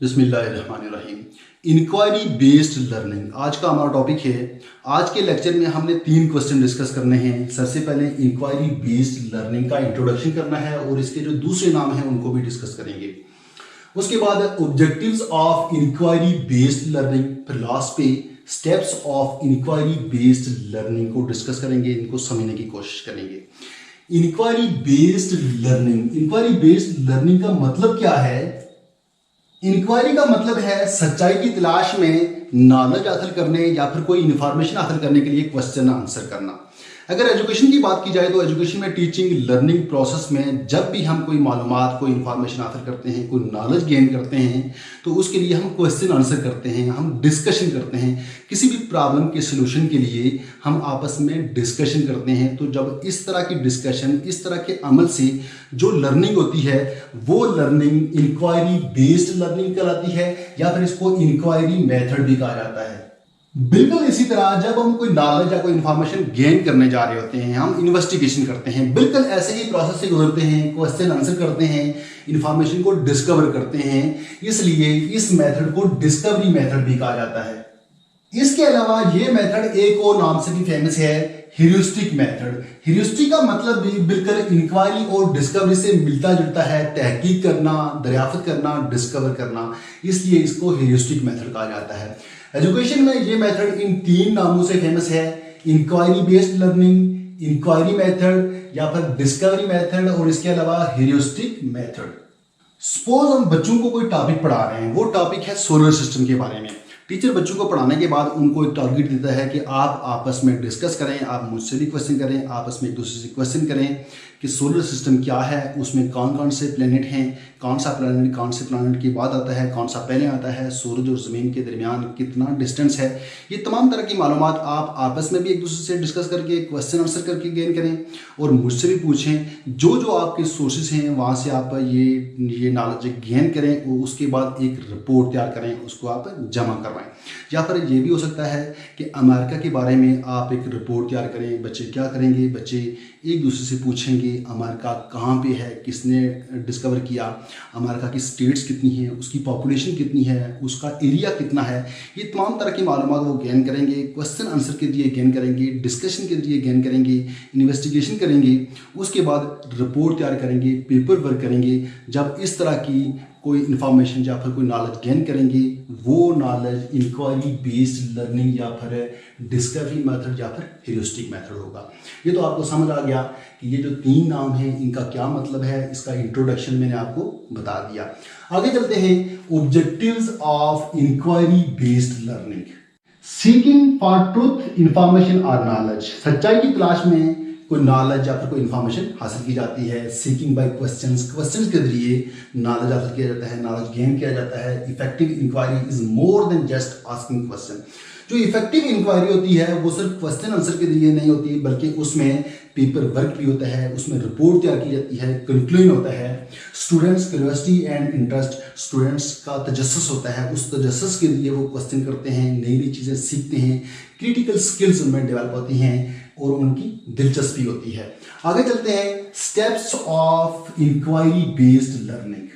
बिस्मिल्लाहिर्रहमानिर्रहीम। Inquiry based learning आज का हमारा टॉपिक है। आज के लेक्चर में हमने 3 क्वेश्चन डिस्कस करने हैं। सबसे पहले इंक्वायरी बेस्ड लर्निंग का इंट्रोडक्शन करना है और इसके जो दूसरे नाम हैं उनको भी डिस्कस करेंगे। उसके बाद objectives of inquiry based learning, फिर लास्ट पे steps of inquiry based learning को डिस्कस करेंगे, इनको समझने की कोशिश करेंगे। इंक्वायरी बेस्ड लर्निंग का मतलब क्या है? इंक्वायरी का मतलब है सच्चाई की तलाश में नॉलेज हासिल करने या फिर कोई इंफॉर्मेशन हासिल करने के लिए क्वेश्चन आंसर करना। अगर एजुकेशन की बात की जाए तो एजुकेशन में टीचिंग लर्निंग प्रोसेस में जब भी हम कोई मालूमात, कोई इंफॉर्मेशन हासिल करते हैं, कोई नॉलेज गेन करते हैं तो उसके लिए हम क्वेश्चन आंसर करते हैं, हम डिस्कशन करते हैं। किसी भी प्रॉब्लम के सोल्यूशन के लिए हम आपस में डिस्कशन करते हैं। तो जब इस तरह की डिस्कशन, इस तरह के अमल से जो लर्निंग होती है वो लर्निंग इंक्वायरी बेस्ड लर्निंग कहलाती है या फिर इसको इंक्वायरी मेथड भी कहा जाता है। बिल्कुल इसी तरह जब हम कोई नॉलेज या कोई इंफॉर्मेशन गेन करने जा रहे होते हैं, हम इन्वेस्टिगेशन करते हैं, बिल्कुल ऐसे ही प्रोसेस से गुजरते हैं, क्वेश्चन आंसर करते हैं, इंफॉर्मेशन को डिस्कवर करते हैं। इसलिए इस मेथड को डिस्कवरी मेथड भी कहा जाता है। इसके अलावा ये मेथड एक और नाम से भी फेमस है, ह्यूरिस्टिक मेथड। ह्यूरिस्टिक का मतलब भी बिल्कुल इंक्वायरी और डिस्कवरी से मिलता जुलता है, तहकीक करना, दरियाफ्त करना, डिस्कवर करना, इसलिए इसको ह्यूरिस्टिक मेथड कहा जाता है। एजुकेशन में ये मेथड इन 3 नामों से फेमस है, inquiry based learning, inquiry method या फिर डिस्कवरी मेथड और इसके अलावा ह्यूरिस्टिक मेथड। सपोज हम बच्चों को कोई टॉपिक पढ़ा रहे हैं, वो टॉपिक है सोलर सिस्टम के बारे में। टीचर बच्चों को पढ़ाने के बाद उनको एक टारगेट देता है कि आप आपस में डिस्कस करें, आप मुझसे भी क्वेश्चन करें, आपस में एक दूसरे से क्वेश्चन करें कि सोलर सिस्टम क्या है, उसमें कौन कौन से प्लेनेट हैं, कौन सा प्लेनेट कौन से प्लेनेट के बाद आता है, कौन सा पहले आता है, सूरज और ज़मीन के दरमियान कितना डिस्टेंस है। ये तमाम तरह की मालूमात आप आपस में भी एक दूसरे से डिस्कस करके, क्वेश्चन आंसर करके गेन करें और मुझसे भी पूछें। जो जो आपके सोर्सेज हैं वहाँ से आप ये नॉलेज गेन करें और उसके बाद एक रिपोर्ट तैयार करें, उसको आप जमा करवाएं। या फिर ये भी हो सकता है कि अमेरिका के बारे में आप एक रिपोर्ट तैयार करें। बच्चे क्या करेंगे? बच्चे एक दूसरे से पूछेंगे अमेरिका कहाँ पे है, किसने डिस्कवर किया, अमेरिका की स्टेट्स कितनी हैं, उसकी पॉपुलेशन कितनी है, उसका एरिया कितना है। ये तमाम तरह की मालूमात वो गेन करेंगे, क्वेश्चन आंसर के लिए गेन करेंगे, डिस्कशन के लिए गेन करेंगे, इन्वेस्टिगेशन करेंगे, उसके बाद रिपोर्ट तैयार करेंगे, पेपर वर्क करेंगे। जब इस तरह की कोई इन्फॉर्मेशन या फिर कोई नॉलेज गेन करेंगे, वो नॉलेज इंक्वायरी बेस्ड लर्निंग या फिर डिस्कवरी मेथड या फिर ह्यूरिस्टिक मेथड होगा। ये तो आपको समझ आ गया कि ये जो 3 नाम हैं इनका क्या मतलब है। इसका इंट्रोडक्शन मैंने आपको बता दिया। आगे चलते हैं, objectives of inquiry based learning. Seeking for truth, information और नॉलेज, सच्चाई की तलाश में कोई नॉलेज या फिर कोई इन्फॉर्मेशन हासिल की जाती है। सीकिंग बाय क्वेश्चंस, क्वेश्चंस के जरिए नॉलेज हासिल किया जाता है, नॉलेज गेन किया जाता है। Effective inquiry is more than just asking question. जो इफेक्टिव इंक्वायरी होती है वो सिर्फ क्वेश्चन आंसर के जरिए नहीं होती, बल्कि उसमें पेपर वर्क भी होता है, उसमें रिपोर्ट तैयार की जाती है, कंक्लूजन होता है, students curiosity and interest, students का तजस्सुस होता है, उस तजस्सुस के लिए वो क्वेश्चन करते हैं, नई नई चीज़ें सीखते हैं, क्रिटिकल स्किल्स उनमें डेवलप होती हैं और उनकी दिलचस्पी होती है। आगे चलते हैं, steps of inquiry based learning.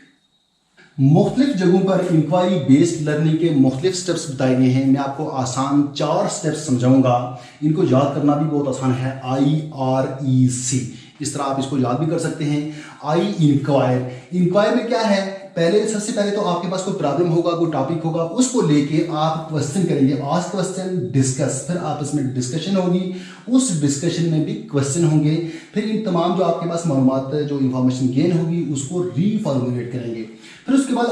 मुख्तलिफ जगहों पर इंक्वायरी बेस्ड लर्निंग के मुख्तलिफ स्टेप्स बताए गए हैं। मैं आपको आसान 4 स्टेप्स समझाऊंगा। इनको याद करना भी बहुत आसान है, IREC। इस तरह आप इसको याद भी कर सकते हैं। आई इंक्वायर में क्या है? सबसे पहले तो आपके पास कोई प्रॉब्लम होगा, कोई टॉपिक होगा, उसको लेके आप क्वेश्चन करेंगे, आस्क क्वेश्चन, डिस्कस, फिर आपस में डिस्कशन होगी, उस डिस्कशन में भी क्वेश्चन होंगे, फिर इन तमाम जो आपके पास मालूमात, जो इंफॉर्मेशन गेन होगी उसको रीफॉर्मुलेट करेंगे। फिर उसके बाद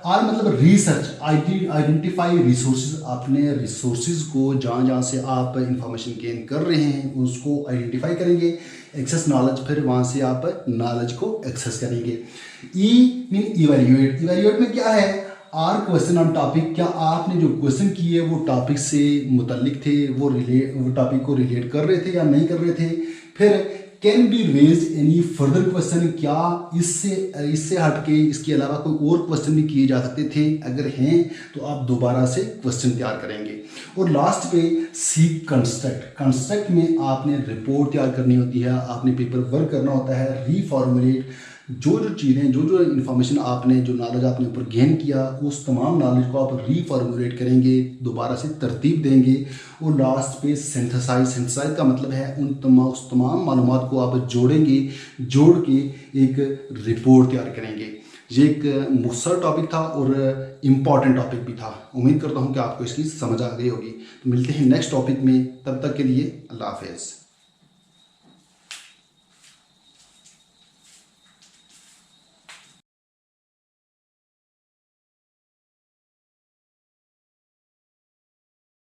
आर मतलब रिसर्च, आइडेंटिफाई रिसोर्सेज, अपने रिसोर्सेज को जहाँ से आप इंफॉर्मेशन गेन कर रहे हैं उसको आइडेंटिफाई करेंगे। एक्सेस नॉलेज, फिर वहाँ से आप नॉलेज को एक्सेस करेंगे। ई मीन इवेल्युएट में क्या है? आर क्वेश्चन ऑन टॉपिक, क्या आपने जो क्वेश्चन किए वो टॉपिक से मुतल्लिक थे, वो टॉपिक को रिलेट कर रहे थे या नहीं कर रहे थे। फिर can be raised any further question, क्या इससे हटके इसके अलावा कोई और क्वेश्चन भी किए जा सकते थे? अगर हैं तो आप दोबारा से क्वेश्चन तैयार करेंगे। और लास्ट पे सीक कंस्ट्रक्ट में आपने रिपोर्ट तैयार करनी होती है, आपने पेपर वर्क करना होता है, रीफॉर्मुलेट जो जो चीज़ें, जो जो इन्फॉर्मेशन आपने, जो नॉलेज आपने ऊपर गेन किया, उस तमाम नॉलेज को आप रीफॉर्मुलेट करेंगे, दोबारा से तरतीब देंगे और लास्ट पे सिंथेसाइज का मतलब है उस तमाम मालूमात को आप जोड़ेंगे, जोड़ के एक रिपोर्ट तैयार करेंगे। ये एक मुख्तसर टॉपिक था और इम्पॉर्टेंट टॉपिक भी था। उम्मीद करता हूँ कि आपको इसकी समझ आ गई होगी। तो मिलते हैं नेक्स्ट टॉपिक में, तब तक के लिए अल्लाह हाफ़िज़।